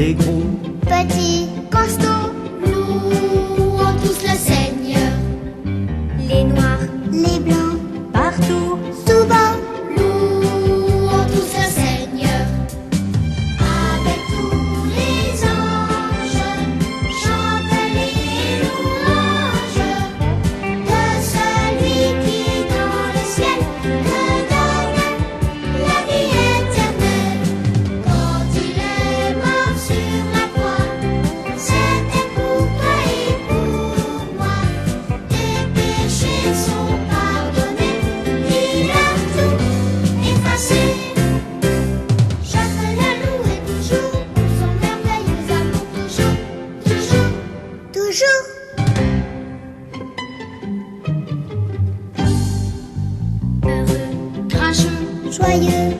les gros, petits, costauds, louons tous le Seigneur. les noirs, les blancs, partout, souvent, Louons tous le Seigneur. Avec tous les anges, chante les louanges de celui qui dans le ciel te donne la vie éternelle. Quand il est mort sur la croix, c'était pour toi et pour moi. Tes péchés sont pardonnés, il a tout effacé. Je veux le louer toujours pour son merveilleux amour, toujours, toujours. toujours. Heureux, grincheux, Joyeux,